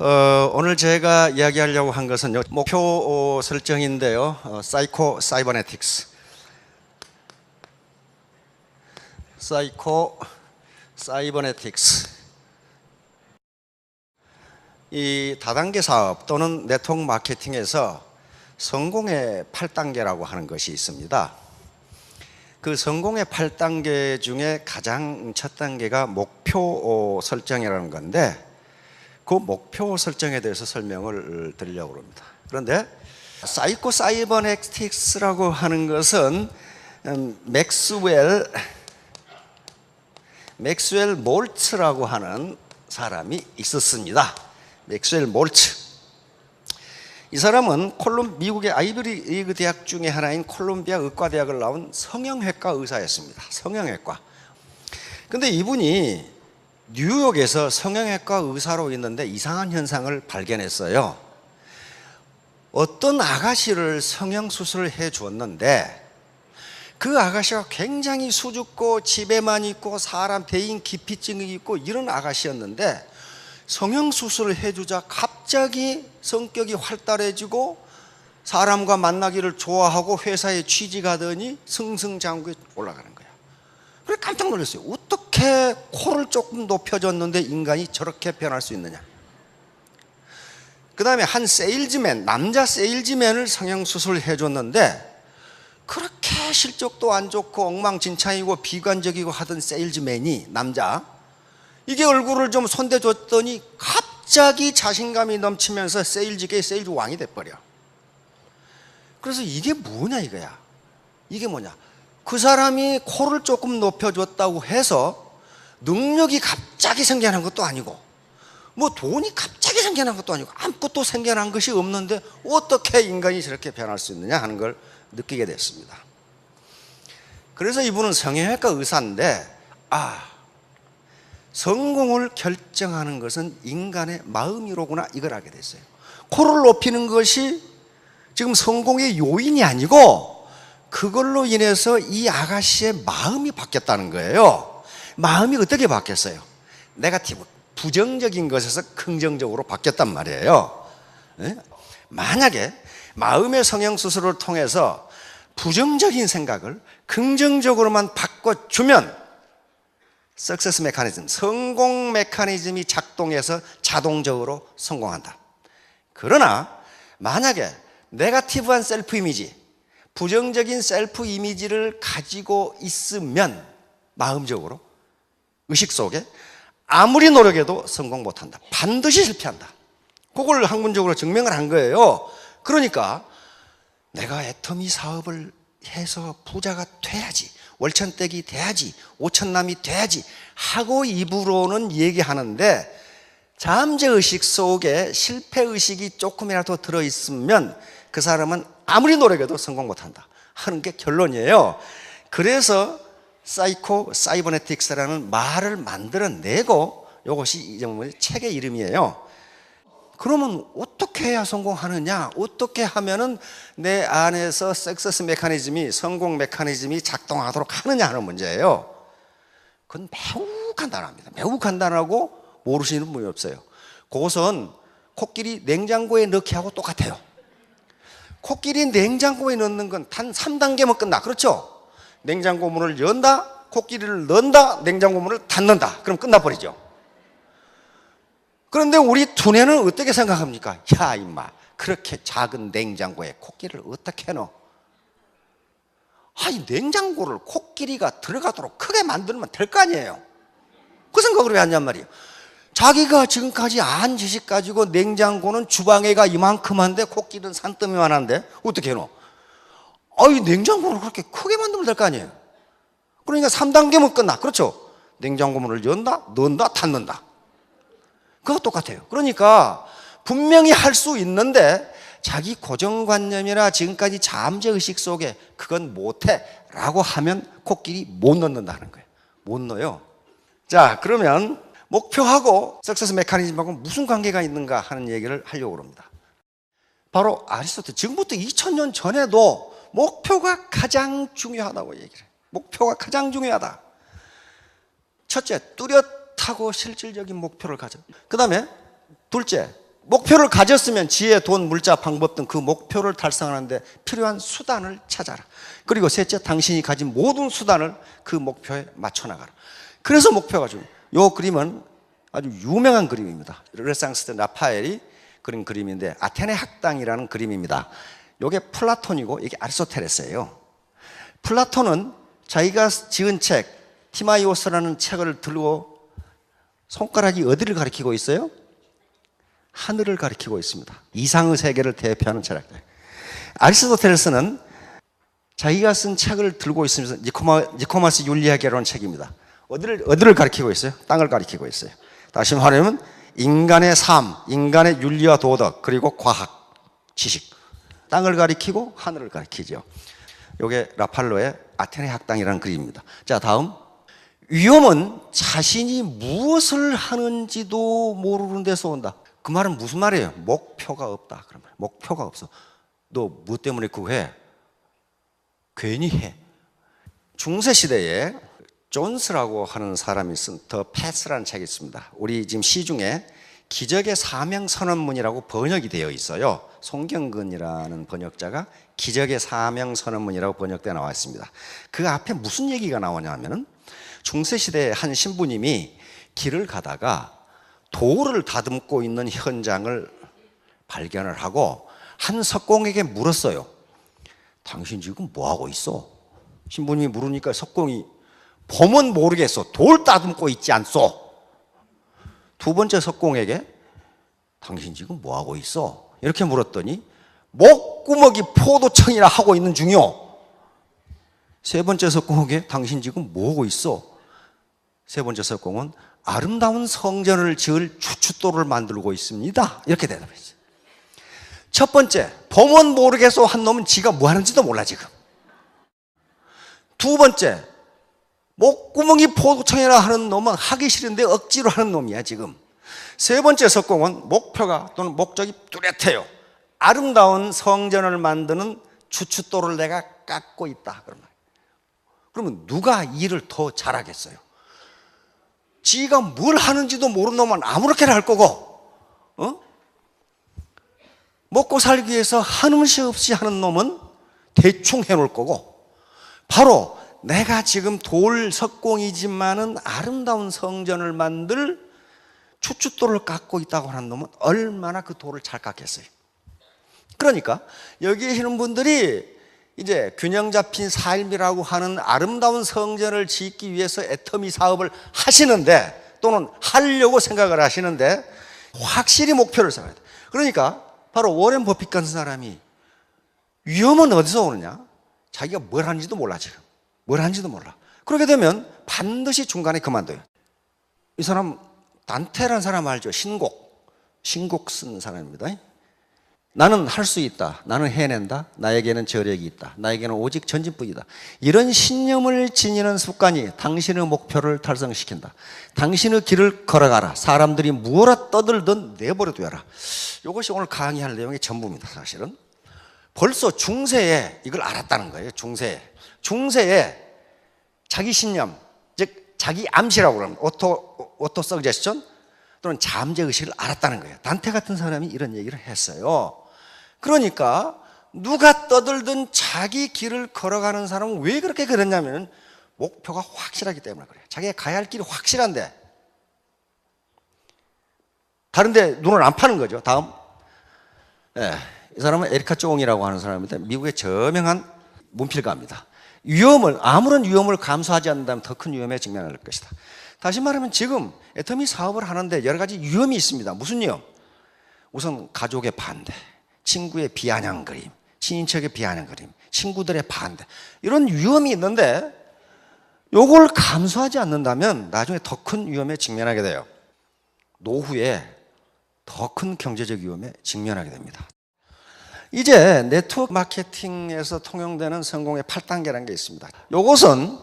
오늘 제가 이야기하려고 한 것은 목표 설정인데요. 사이코 사이버네틱스. 사이코 사이버네틱스. 이 다단계 사업 또는 네트워크 마케팅에서 성공의 8단계라고 하는 것이 있습니다. 그 성공의 8단계 중에 가장 첫 단계가 목표 설정이라는 건데, 그 목표 설정에 대해서 설명을 드리려고 합니다. 그런데 사이코 사이버네틱스라고 하는 것은 맥스웰 몰츠라고 하는 사람이 있었습니다. 맥스웰 몰츠. 이 사람은 미국의 아이비리그 대학 중에 하나인 콜롬비아 의과대학을 나온 성형외과 의사였습니다. 성형외과. 근데 이분이 뉴욕에서 성형외과 의사로 있는데 이상한 현상을 발견했어요. 어떤 아가씨를 성형수술을 해 주었는데 그 아가씨가 굉장히 수줍고 집에만 있고 사람 대인 기피증이 있고 이런 아가씨였는데 성형수술을 해주자 갑자기 성격이 활달해지고 사람과 만나기를 좋아하고 회사에 취직하더니 승승장구에 올라가는 거야. 그래 깜짝 놀랐어요. 어떻게 코를 조금 높여줬는데 인간이 저렇게 변할 수 있느냐. 그 다음에 한 세일즈맨, 남자 세일즈맨을 성형수술을 해줬는데 그렇게 실적도 안 좋고 엉망진창이고 비관적이고 하던 세일즈맨이 남자, 이게 얼굴을 좀 손대줬더니 갑자기 자신감이 넘치면서 세일즈계의 세일즈 왕이 돼버려. 그래서 이게 뭐냐 이거야. 이게 뭐냐. 그 사람이 코를 조금 높여줬다고 해서 능력이 갑자기 생겨난 것도 아니고 뭐 돈이 갑자기 생겨난 것도 아니고 아무것도 생겨난 것이 없는데 어떻게 인간이 저렇게 변할 수 있느냐 하는 걸 느끼게 됐습니다. 그래서 이분은 성형외과 의사인데 성공을 결정하는 것은 인간의 마음이로구나 이걸 알게 됐어요. 코를 높이는 것이 지금 성공의 요인이 아니고 그걸로 인해서 이 아가씨의 마음이 바뀌었다는 거예요. 마음이 어떻게 바뀌었어요? 네거티브, 부정적인 것에서 긍정적으로 바뀌었단 말이에요. 만약에 마음의 성형수술을 통해서 부정적인 생각을 긍정적으로만 바꿔주면 석세스 메커니즘, 성공 메커니즘이 작동해서 자동적으로 성공한다. 그러나 만약에 네거티브한 셀프 이미지, 부정적인 셀프 이미지를 가지고 있으면 마음적으로 의식 속에 아무리 노력해도 성공 못한다. 반드시 실패한다. 그걸 학문적으로 증명을 한 거예요. 그러니까 내가 애터미 사업을 해서 부자가 돼야지, 월천댁이 돼야지, 오천남이 돼야지 하고 입으로는 얘기하는데 잠재의식 속에 실패의식이 조금이라도 들어있으면 그 사람은 아무리 노력해도 성공 못한다 하는 게 결론이에요. 그래서 사이코 사이버네틱스라는 말을 만들어내고 이것이 이 책의 이름이에요. 그러면 어떻게 해야 성공하느냐, 어떻게 하면은 내 안에서 석세스 메커니즘이, 성공 메커니즘이 작동하도록 하느냐 하는 문제예요. 그건 매우 간단합니다. 매우 간단하고 모르시는 분이 없어요. 그것은 코끼리 냉장고에 넣기 하고 똑같아요. 코끼리 냉장고에 넣는 건 단 3단계면 끝나. 그렇죠? 냉장고 문을 연다, 코끼리를 넣는다, 냉장고 문을 닫는다. 그럼 끝나버리죠. 그런데 우리 두뇌는 어떻게 생각합니까? 야 임마, 그렇게 작은 냉장고에 코끼리를 어떻게 넣어? 이 냉장고를 코끼리가 들어가도록 크게 만들면 될 거 아니에요. 그 생각을 왜 하냔 말이에요. 자기가 지금까지 안 지식 가지고 냉장고는 주방에가 이만큼한데 코끼리는 산더미만 한데 어떻게 해놓어? 이 냉장고를 그렇게 크게 만들면 될 거 아니에요. 그러니까 3단계면 끝나. 그렇죠? 냉장고 문을 연다, 넣는다, 닫는다. 그거 똑같아요. 그러니까 분명히 할 수 있는데 자기 고정관념이나 지금까지 잠재의식 속에 그건 못해 라고 하면 코끼리 못 넣는다는 거예요. 못 넣어요. 자, 그러면 목표하고 석세스 메커니즘하고 무슨 관계가 있는가 하는 얘기를 하려고 합니다. 바로 아리스토텔, 지금부터 2000년 전에도 목표가 가장 중요하다고 얘기를 해요. 목표가 가장 중요하다. 첫째, 뚜렷하고 실질적인 목표를 가져. 그 다음에 둘째, 목표를 가졌으면 지혜, 돈, 물자, 방법 등 그 목표를 달성하는데 필요한 수단을 찾아라. 그리고 셋째, 당신이 가진 모든 수단을 그 목표에 맞춰 나가라. 그래서 목표가 중요해요. 이 그림은 아주 유명한 그림입니다. 르네상스 때 라파엘이 그린 그림인데 아테네 학당이라는 그림입니다. 이게 플라톤이고 이게 아리스토텔레스예요. 플라톤은 자기가 지은 책 티마이오스라는 책을 들고 손가락이 어디를 가리키고 있어요? 하늘을 가리키고 있습니다. 이상의 세계를 대표하는 철학자. 아리스토텔레스는 자기가 쓴 책을 들고 있으면서 니코마스 윤리학이라는 책입니다. 어디를 가리키고 있어요? 땅을 가리키고 있어요. 다시 말하면 인간의 삶, 인간의 윤리와 도덕, 그리고 과학, 지식. 땅을 가리키고 하늘을 가리키죠. 이게 라팔로의 아테네 학당이라는 그림입니다. 자, 다음. 위험은 자신이 무엇을 하는지도 모르는 데서 온다. 그 말은 무슨 말이에요? 목표가 없다. 그런 말. 목표가 없어. 너 뭐 때문에 그거 해? 괜히 해. 중세시대에 존스라고 하는 사람이 쓴 더 패스라는 책이 있습니다. 우리 지금 시중에 기적의 사명선언문이라고 번역이 되어 있어요. 송경근이라는 번역자가 기적의 사명선언문이라고 번역되어 나와 있습니다. 그 앞에 무슨 얘기가 나오냐면은 중세시대의 한 신부님이 길을 가다가 돌을 다듬고 있는 현장을 발견을 하고 한 석공에게 물었어요. 당신 지금 뭐하고 있어? 신부님이 물으니까 석공이 보면 모르겠어. 돌 다듬고 있지 않소? 두 번째 석공에게 당신 지금 뭐하고 있어? 이렇게 물었더니 목구멍이 포도청이나 하고 있는 중이요. 세 번째 석공에게 당신 지금 뭐하고 있어? 세 번째 석공은 아름다운 성전을 지을 추춧돌을 만들고 있습니다. 이렇게 대답했어요. 첫 번째, 보면 모르겠어 한 놈은 지가 뭐 하는지도 몰라 지금. 두 번째, 목구멍이 포도청이라 하는 놈은 하기 싫은데 억지로 하는 놈이야 지금. 세 번째 석공은 목표가 또는 목적이 뚜렷해요. 아름다운 성전을 만드는 추춧돌을 내가 깎고 있다. 그러면 누가 일을 더 잘하겠어요? 지가 뭘 하는지도 모르는 놈은 아무렇게나 할 거고, 먹고 살기 위해서 한음식 없이 하는 놈은 대충 해놓을 거고, 바로 내가 지금 돌 석공이지만은 아름다운 성전을 만들 추춧돌을 깎고 있다고 하는 놈은 얼마나 그 돌을 잘 깎겠어요. 그러니까 여기 계시는 분들이 이제 균형 잡힌 삶이라고 하는 아름다운 성전을 짓기 위해서 애터미 사업을 하시는데, 또는 하려고 생각을 하시는데 확실히 목표를 세워야 돼. 그러니까 바로 워렌 버핏 같은 사람이 위험은 어디서 오느냐? 자기가 뭘 하는지도 몰라 지금. 뭘 하는지도 몰라. 그렇게 되면 반드시 중간에 그만둬요. 이 사람 단테라는 사람 알죠? 신곡 쓴 사람입니다. 나는 할 수 있다. 나는 해낸다. 나에게는 저력이 있다. 나에게는 오직 전진뿐이다. 이런 신념을 지니는 습관이 당신의 목표를 달성시킨다. 당신의 길을 걸어가라. 사람들이 무엇라 떠들든 내버려둬라. 이것이 오늘 강의할 내용의 전부입니다. 사실은 벌써 중세에 이걸 알았다는 거예요. 중세에 자기 신념, 즉 자기 암시라고 그러는 오토 서제스션 또는 잠재의식을 알았다는 거예요. 단테 같은 사람이 이런 얘기를 했어요. 그러니까 누가 떠들든 자기 길을 걸어가는 사람은 왜 그렇게 그랬냐면 목표가 확실하기 때문에 그래요. 자기가 가야 할 길이 확실한데 다른 데 눈을 안 파는 거죠. 다음. 이 사람은 에리카 쫑이라고 하는 사람인데 미국의 저명한 문필가입니다. 아무런 위험을 감수하지 않는다면 더 큰 위험에 직면할 것이다. 다시 말하면 지금 애터미 사업을 하는데 여러 가지 위험이 있습니다. 무슨 위험? 우선 가족의 반대, 친구의 비아냥거림, 친인척의 비아냥거림, 친구들의 반대, 이런 위험이 있는데 이걸 감수하지 않는다면 나중에 더 큰 위험에 직면하게 돼요. 노후에 더 큰 경제적 위험에 직면하게 됩니다. 이제 네트워크 마케팅에서 통용되는 성공의 8단계라는 게 있습니다. 이것은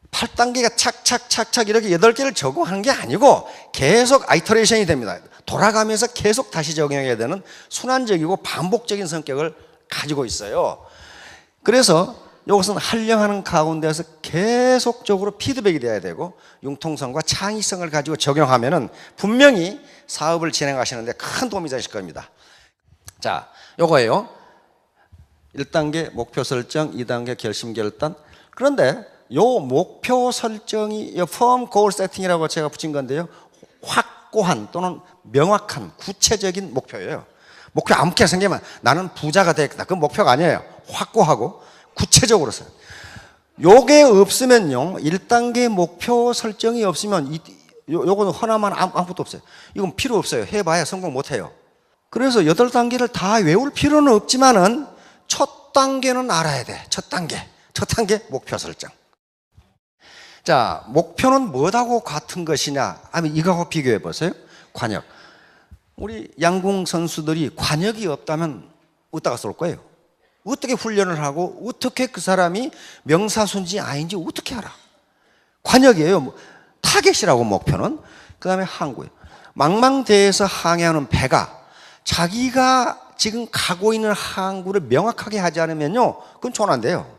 8단계가 착착착착 이렇게 8개를 적용하는 게 아니고 계속 아이터레이션이 됩니다. 돌아가면서 계속 다시 적용해야 되는 순환적이고 반복적인 성격을 가지고 있어요. 그래서 이것은 활용하는 가운데서 계속적으로 피드백이 돼야 되고 융통성과 창의성을 가지고 적용하면은 분명히 사업을 진행하시는데 큰 도움이 되실 겁니다. 자, 요거예요. 1단계 목표 설정, 2단계 결심 결단. 그런데 요 목표 설정이 firm goal setting이라고 제가 붙인 건데요. 확고한 또는 명확한 구체적인 목표예요. 목표 아무렇게나 생기면 나는 부자가 되겠다. 그건 목표가 아니에요. 확고하고 구체적으로 써요. 요게 없으면요, 1단계 목표 설정이 없으면 요거는 허나만 아무것도 없어요. 이건 필요 없어요. 해봐야 성공 못해요. 그래서 8단계를 다 외울 필요는 없지만은 첫 단계는 알아야 돼. 첫 단계 목표 설정. 자, 목표는 뭐하고 같은 것이냐 하면 이거하고 비교해 보세요. 관역. 우리 양궁 선수들이 관역이 없다면 어디다가 쏠 거예요? 어떻게 훈련을 하고 어떻게 그 사람이 명사순지 아닌지 어떻게 알아? 관역이에요. 타겟이라고 목표는. 그 다음에 항구예요. 망망대해에서 항해하는 배가 자기가 지금 가고 있는 항구를 명확하게 하지 않으면요, 그건 조난돼요.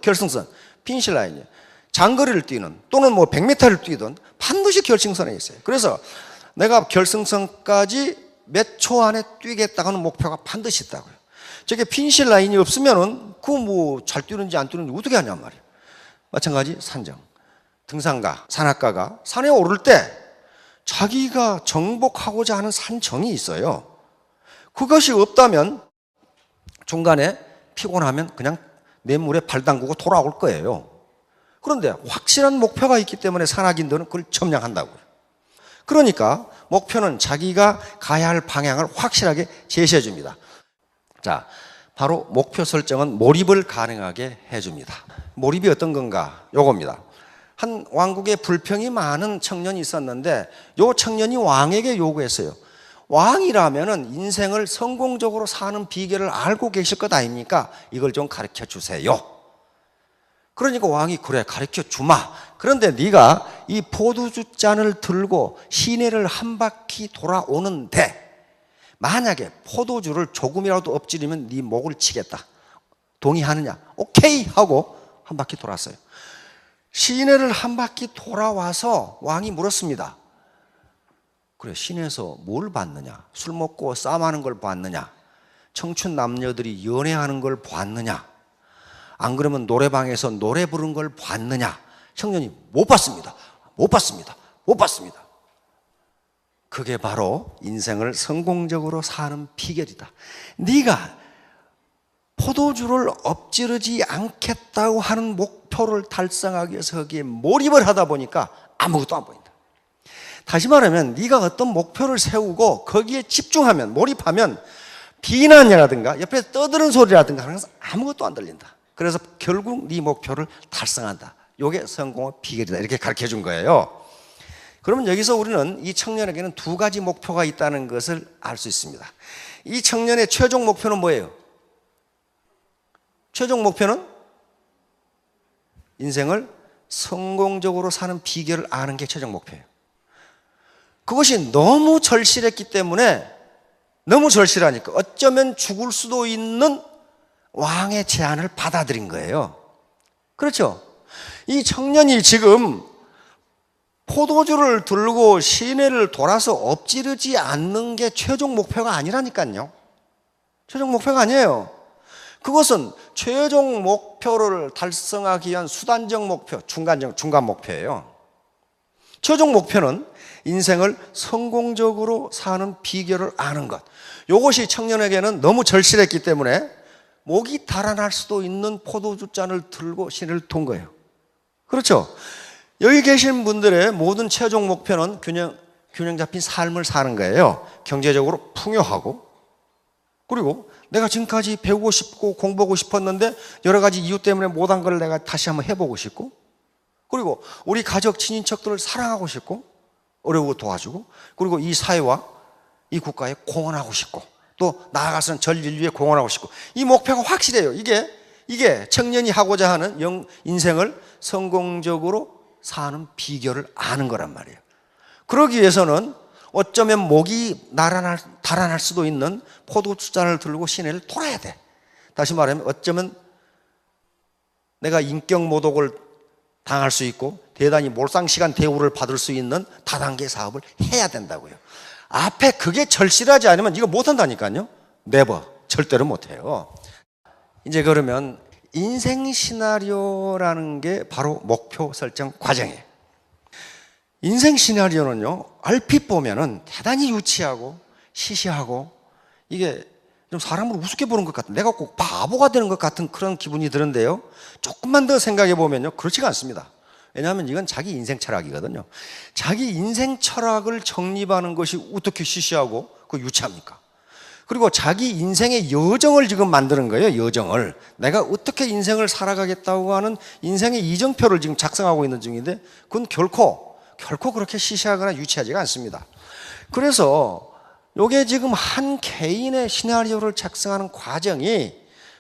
결승선, 피니시 라인이에요. 장거리를 뛰는 또는 뭐 100m를 뛰든 반드시 결승선에 있어요. 그래서 내가 결승선까지 몇 초 안에 뛰겠다고 하는 목표가 반드시 있다고요. 저게 피니시 라인이 없으면은 그 뭐 잘 뛰는지 안 뛰는지 어떻게 하냔 말이에요. 마찬가지 산정. 등산가, 산악가가 산에 오를 때 자기가 정복하고자 하는 산정이 있어요. 그것이 없다면 중간에 피곤하면 그냥 냇물에 발 담그고 돌아올 거예요. 그런데 확실한 목표가 있기 때문에 산악인들은 그걸 점령한다고요. 그러니까 목표는 자기가 가야 할 방향을 확실하게 제시해 줍니다. 자, 바로 목표 설정은 몰입을 가능하게 해줍니다. 몰입이 어떤 건가? 요겁니다. 한 왕국에 불평이 많은 청년이 있었는데 요 청년이 왕에게 요구했어요. 왕이라면은 인생을 성공적으로 사는 비결을 알고 계실 것 아닙니까? 이걸 좀 가르쳐 주세요. 그러니까 왕이 그래 가르쳐 주마. 그런데 네가 이 포도주 잔을 들고 시내를 한 바퀴 돌아오는데 만약에 포도주를 조금이라도 엎지르면 네 목을 치겠다. 동의하느냐? 오케이 하고 한 바퀴 돌았어요. 시내를 한 바퀴 돌아와서 왕이 물었습니다. 그래, 시내에서 뭘 봤느냐? 술 먹고 싸움하는 걸 봤느냐? 청춘 남녀들이 연애하는 걸 봤느냐? 안 그러면 노래방에서 노래 부른 걸 봤느냐? 청년이 못 봤습니다. 못 봤습니다. 못 봤습니다. 그게 바로 인생을 성공적으로 사는 비결이다. 네가 포도주를 엎지르지 않겠다고 하는 목표를 달성하기 위해서 거기에 몰입을 하다 보니까 아무것도 안 보인다. 다시 말하면 네가 어떤 목표를 세우고 거기에 집중하면, 몰입하면 비난이라든가 옆에 떠드는 소리라든가 하는 것은 아무것도 안 들린다. 그래서 결국 네 목표를 달성한다. 이게 성공의 비결이다. 이렇게 가르쳐 준 거예요. 그러면 여기서 우리는 이 청년에게는 두 가지 목표가 있다는 것을 알 수 있습니다. 이 청년의 최종 목표는 뭐예요? 최종 목표는 인생을 성공적으로 사는 비결을 아는 게 최종 목표예요. 그것이 너무 절실했기 때문에, 너무 절실하니까 어쩌면 죽을 수도 있는 왕의 제안을 받아들인 거예요. 그렇죠? 이 청년이 지금 포도주를 들고 시내를 돌아서 엎지르지 않는 게 최종 목표가 아니라니까요. 최종 목표가 아니에요. 그것은 최종 목표를 달성하기 위한 수단적 목표, 중간 목표예요. 최종 목표는 인생을 성공적으로 사는 비결을 아는 것. 이것이 청년에게는 너무 절실했기 때문에 목이 달아날 수도 있는 포도주 잔을 들고 시내를 돈 거예요. 그렇죠? 여기 계신 분들의 모든 최종 목표는 균형 잡힌 삶을 사는 거예요. 경제적으로 풍요하고, 그리고 내가 지금까지 배우고 싶고 공부하고 싶었는데 여러 가지 이유 때문에 못한 걸 내가 다시 한번 해보고 싶고, 그리고 우리 가족, 친인척들을 사랑하고 싶고, 어려우고 도와주고, 그리고 이 사회와 이 국가에 공헌하고 싶고, 또 나아가서는 전 인류에 공헌하고 싶고, 이 목표가 확실해요. 이게 청년이 하고자 하는 인생을 성공적으로 사는 비결을 아는 거란 말이에요. 그러기 위해서는 어쩌면 목이 달아날 수도 있는 포도주 잔을 들고 시내를 돌아야 돼. 다시 말하면 어쩌면 내가 인격 모독을 당할 수 있고 대단히 몰상시간 대우를 받을 수 있는 다단계 사업을 해야 된다고요. 앞에 그게 절실하지 않으면 이거 못한다니까요. 네버, 절대로 못해요. 이제 그러면 인생 시나리오라는 게 바로 목표 설정 과정이에요. 인생 시나리오는요, 얼핏 보면은 대단히 유치하고 시시하고 이게 좀 사람을 우습게 보는 것 같은, 내가 꼭 바보가 되는 것 같은 그런 기분이 드는데요. 조금만 더 생각해 보면요, 그렇지가 않습니다. 왜냐하면 이건 자기 인생 철학이거든요. 자기 인생 철학을 정립하는 것이 어떻게 시시하고 그 유치합니까? 그리고 자기 인생의 여정을 지금 만드는 거예요. 여정을. 내가 어떻게 인생을 살아가겠다고 하는 인생의 이정표를 지금 작성하고 있는 중인데 그건 결코 그렇게 시시하거나 유치하지가 않습니다. 그래서 이게 지금 한 개인의 시나리오를 작성하는 과정이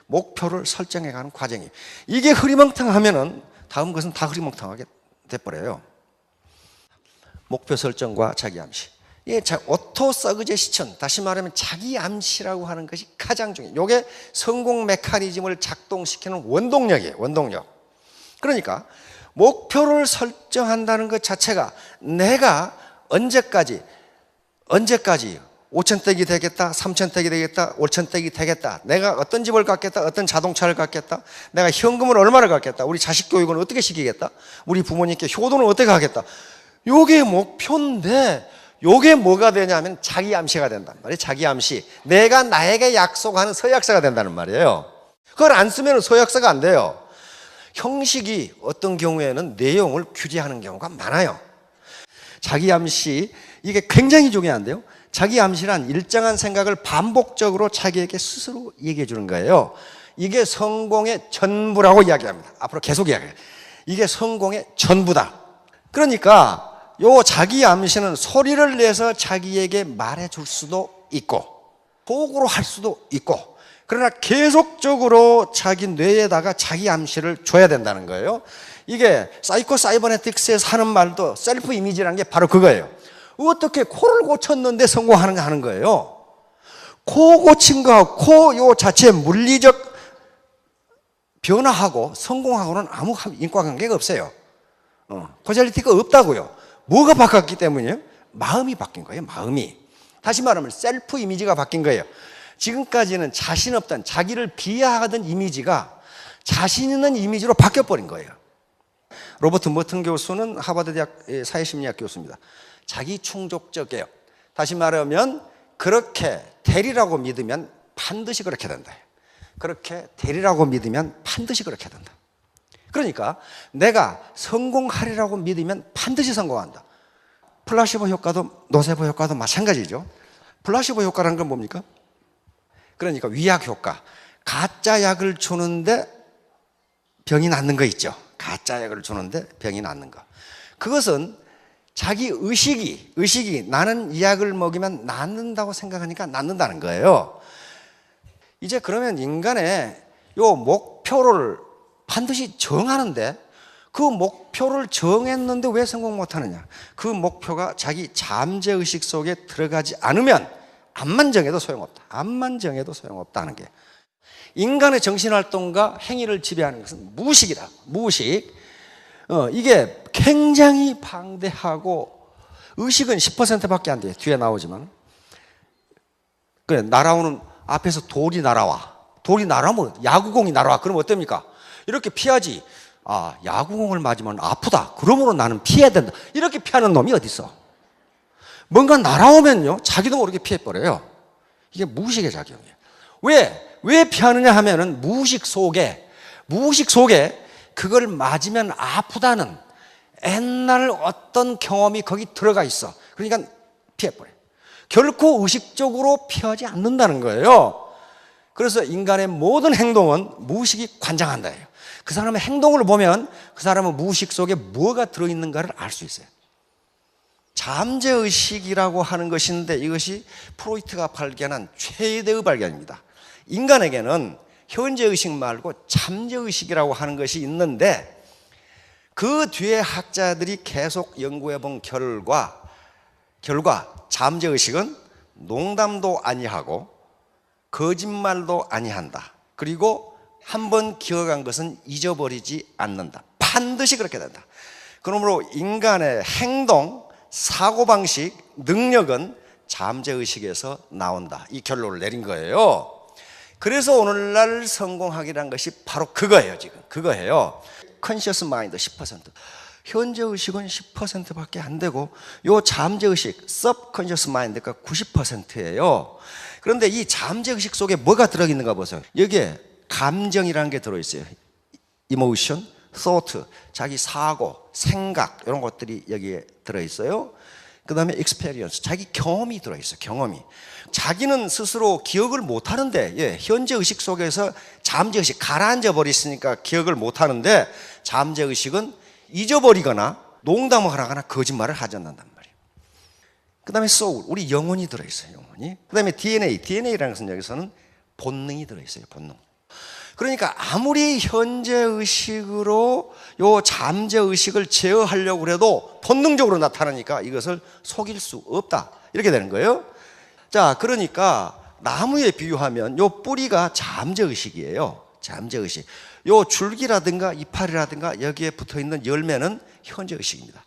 목표를 설정해가는 과정이에요. 이게 흐리멍텅하면은 다음 것은 다 흐리멍텅하게 돼버려요. 목표 설정과 자기 암시. 이게 오토 서그제스천, 다시 말하면 자기 암시라고 하는 것이 가장 중요해요. 이게 성공 메커니즘을 작동시키는 원동력이에요. 원동력. 그러니까 목표를 설정한다는 것 자체가 내가 언제까지 5,000댁이 되겠다, 3,000댁이 되겠다, 5,000댁이 되겠다, 내가 어떤 집을 갖겠다, 어떤 자동차를 갖겠다, 내가 현금을 얼마를 갖겠다, 우리 자식 교육은 어떻게 시키겠다, 우리 부모님께 효도는 어떻게 하겠다, 요게 목표인데 요게 뭐가 되냐면 자기 암시가 된단 말이에요. 자기 암시. 내가 나에게 약속하는 서약서가 된다는 말이에요. 그걸 안 쓰면 서약서가 안 돼요. 형식이 어떤 경우에는 내용을 규제하는 경우가 많아요. 자기 암시, 이게 굉장히 중요한데요. 자기 암시란 일정한 생각을 반복적으로 자기에게 스스로 얘기해 주는 거예요. 이게 성공의 전부라고 이야기합니다. 앞으로 계속 이야기해요. 이게 성공의 전부다. 그러니까 요 자기 암시는 소리를 내서 자기에게 말해 줄 수도 있고 속으로 할 수도 있고, 그러나 계속적으로 자기 뇌에다가 자기 암시를 줘야 된다는 거예요. 이게 사이코 사이버네틱스에서 하는 말도 셀프 이미지라는 게 바로 그거예요. 어떻게 코를 고쳤는데 성공하는 거예요. 코 고친 거하고 코 요 자체의 물리적 변화하고 성공하고는 아무 인과관계가 없어요. 코잘리티가 없다고요. 뭐가 바뀌었기 때문이에요? 마음이 바뀐 거예요. 마음이. 다시 말하면 셀프 이미지가 바뀐 거예요. 지금까지는 자신 없던, 자기를 비하하던 이미지가 자신 있는 이미지로 바뀌어버린 거예요. 로버트 머튼 교수는 하버드 대학 사회심리학 교수입니다. 자기 충족적이에요. 다시 말하면 그렇게 되리라고 믿으면 반드시 그렇게 된다. 그렇게 되리라고 믿으면 반드시 그렇게 된다. 그러니까 내가 성공하리라고 믿으면 반드시 성공한다. 플라시보 효과도 노세보 효과도 마찬가지죠. 플라시보 효과라는 건 뭡니까? 그러니까 위약 효과. 가짜 약을 주는데 병이 낫는 거 있죠. 가짜 약을 주는데 병이 낫는 거. 그것은 자기 의식이 나는 이 약을 먹이면 낫는다고 생각하니까 낫는다는 거예요. 이제 그러면 인간의 요 목표를 반드시 정하는데, 그 목표를 정했는데 왜 성공 못하느냐? 그 목표가 자기 잠재의식 속에 들어가지 않으면 암만 정해도 소용없다. 암만 정해도 소용없다는 게, 인간의 정신활동과 행위를 지배하는 것은 무의식이다. 무의식. 이게 굉장히 방대하고, 의식은 10%밖에 안 돼요. 뒤에 나오지만. 그래, 날아오는, 앞에서 돌이 날아와. 돌이 날아오면, 야구공이 날아와. 그럼 어떻습니까? 이렇게 피하지. 아, 야구공을 맞으면 아프다. 그러므로 나는 피해야 된다. 이렇게 피하는 놈이 어디 있어? 뭔가 날아오면요, 자기도 모르게 피해버려요. 이게 무의식의 작용이에요. 왜 피하느냐 하면은 무의식 속에 그걸 맞으면 아프다는 옛날 어떤 경험이 거기 들어가 있어. 그러니까 피해버려요. 결코 의식적으로 피하지 않는다는 거예요. 그래서 인간의 모든 행동은 무의식이 관장한다. 그 사람의 행동을 보면 그 사람은 무의식 속에 뭐가 들어있는가를 알 수 있어요. 잠재의식이라고 하는 것인데, 이것이 프로이트가 발견한 최대의 발견입니다. 인간에게는 현재의식 말고 잠재의식이라고 하는 것이 있는데, 그 뒤에 학자들이 계속 연구해 본 결과 잠재의식은 농담도 아니하고 거짓말도 아니한다. 그리고 한번 기억한 것은 잊어버리지 않는다. 반드시 그렇게 된다. 그러므로 인간의 행동, 사고방식, 능력은 잠재의식에서 나온다. 이 결론을 내린 거예요. 그래서 오늘날 성공학이라는 것이 바로 그거예요. 지금 그거예요. 컨셔스 마인드 10%, 현재의식은 10%밖에 안 되고 요 잠재의식, subconscious mind가 90%예요. 그런데 이 잠재의식 속에 뭐가 들어있는가 보세요. 여기에 감정이라는 게 들어있어요. emotion, thought, 자기 사고, 생각 이런 것들이 여기에 들어있어요. 그 다음에 experience, 자기 경험이 들어있어요. 경험이. 자기는 스스로 기억을 못하는데 현재의식 속에서 잠재의식 가라앉아 버렸으니까 기억을 못하는데 잠재의식은 잊어버리거나 농담을 하거나 거짓말을 하지 않는단 말이에요. 그 다음에 soul, 우리 영혼이 들어있어요. 영혼이. 그 다음에 DNA라는 것은 여기서는 본능이 들어있어요. 본능. 그러니까 아무리 현재의식으로 요 잠재의식을 제어하려고 해도 본능적으로 나타나니까 이것을 속일 수 없다. 이렇게 되는 거예요. 자, 그러니까 나무에 비유하면 요 뿌리가 잠재의식이에요. 잠재의식. 요 줄기라든가 이파리라든가 여기에 붙어있는 열매는 현재의식입니다.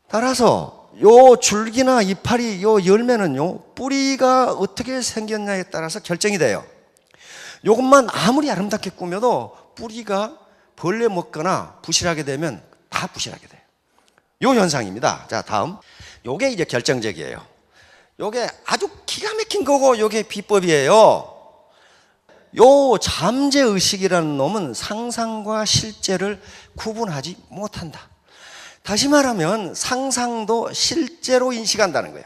따라서 요 줄기나 이파리, 요 열매는요, 뿌리가 어떻게 생겼냐에 따라서 결정이 돼요. 요것만 아무리 아름답게 꾸며도 뿌리가 벌레 먹거나 부실하게 되면 다 부실하게 돼요. 요 현상입니다. 자, 다음. 요게 이제 결정적이에요. 요게 아주 기가 막힌 거고 요게 비법이에요. 요 잠재의식이라는 놈은 상상과 실제를 구분하지 못한다. 다시 말하면 상상도 실제로 인식한다는 거예요.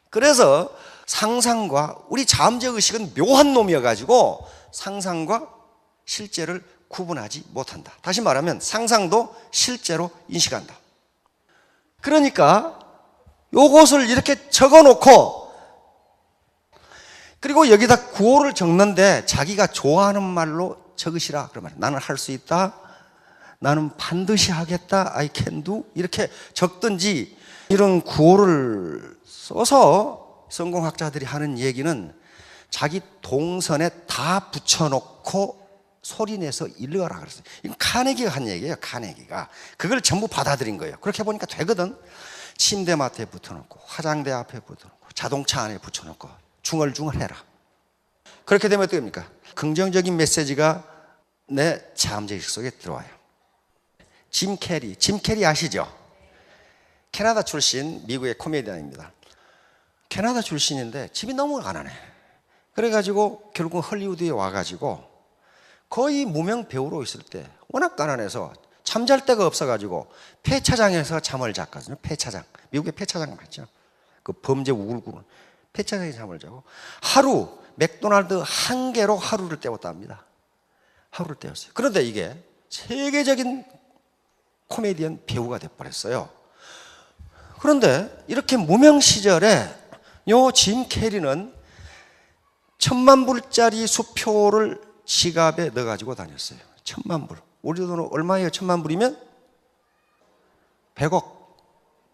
그래서 상상과 우리 잠재의식은 묘한 놈이어가지고 상상과 실제를 구분하지 못한다. 다시 말하면 상상도 실제로 인식한다. 그러니까 요것을 이렇게 적어놓고 그리고 여기다 구호를 적는데 자기가 좋아하는 말로 적으시라. 그러면 나는 할 수 있다. 나는 반드시 하겠다. I can do. 이렇게 적든지 이런 구호를 써서 성공학자들이 하는 얘기는 자기 동선에 다 붙여놓고 소리내서 읽어라 그랬어요. 이건 카네기가 한 얘기예요. 카네기가. 그걸 전부 받아들인 거예요. 그렇게 보니까 되거든. 침대 맡에 붙여놓고 화장대 앞에 붙여놓고 자동차 안에 붙여놓고 중얼중얼해라. 그렇게 되면 어떻게 됩니까? 긍정적인 메시지가 내 잠재의식 속에 들어와요. 짐 캐리 아시죠? 캐나다 출신 미국의 코미디언입니다. 캐나다 출신인데 집이 너무 가난해. 그래가지고 결국 헐리우드에 와가지고 거의 무명 배우로 있을 때 워낙 가난해서 잠잘 데가 없어가지고 폐차장에서 잠을 잤거든요. 폐차장. 미국의 폐차장 맞죠? 그 범죄 우글우글. 폐차장에 잠을 자고 하루 맥도날드 한 개로 하루를 때웠답니다. 하루를 때웠어요. 그런데 이게 세계적인 코미디언 배우가 돼버렸어요. 그런데 이렇게 무명 시절에 요 짐 캐리는 10,000불짜리 수표를 지갑에 넣어가지고 다녔어요. 10,000불. 우리 돈은 얼마예요? 10,000불이면? 100억.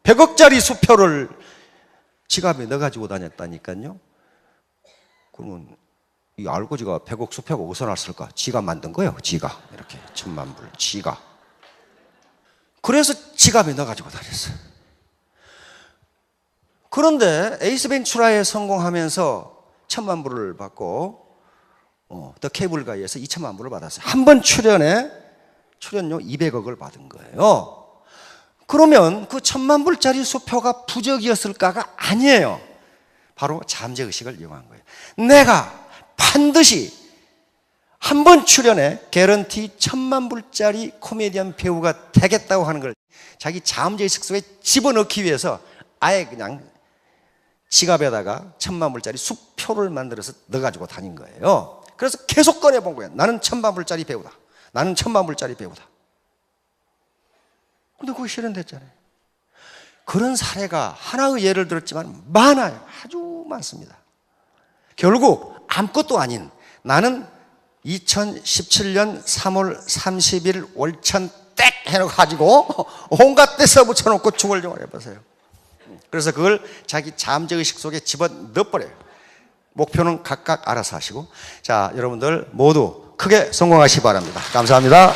100억짜리 수표를 지갑에 넣어가지고 다녔다니까요. 그러면 이 알고 지가 100억 수표가 어디서 났을까? 지가 만든 거예요. 지가. 이렇게 10,000불. 지가. 그래서 지갑에 넣어가지고 다녔어요. 그런데 에이스 벤츄라에 성공하면서 1,000,000불을 받고 더 케이블 가이에서 2,000,000불을 받았어요. 한 번 출연료 200억을 받은 거예요. 그러면 그 1,000,000불짜리 수표가 부적이었을까가 아니에요. 바로 잠재의식을 이용한 거예요. 내가 반드시 한 번 출연에 개런티 1,000,000불짜리 코미디언 배우가 되겠다고 하는 걸 자기 잠재의식 속에 집어넣기 위해서 아예 그냥 지갑에다가 1,000,000불짜리 수표를 만들어서 넣어가지고 다닌 거예요. 그래서 계속 꺼내본 거예요. 나는 1,000,000불짜리 배우다. 나는 1,000,000불짜리 배우다. 근데 그거 실현됐잖아요. 그런 사례가 하나의 예를 들었지만 많아요. 아주 많습니다. 결국 아무것도 아닌 나는 2017년 3월 30일 월천 땡 해가지고 온갖 데서 붙여놓고 중얼중얼 해보세요. 그래서 그걸 자기 잠재의식 속에 집어넣어버려요. 목표는 각각 알아서 하시고. 자, 여러분들 모두 크게 성공하시기 바랍니다. 감사합니다.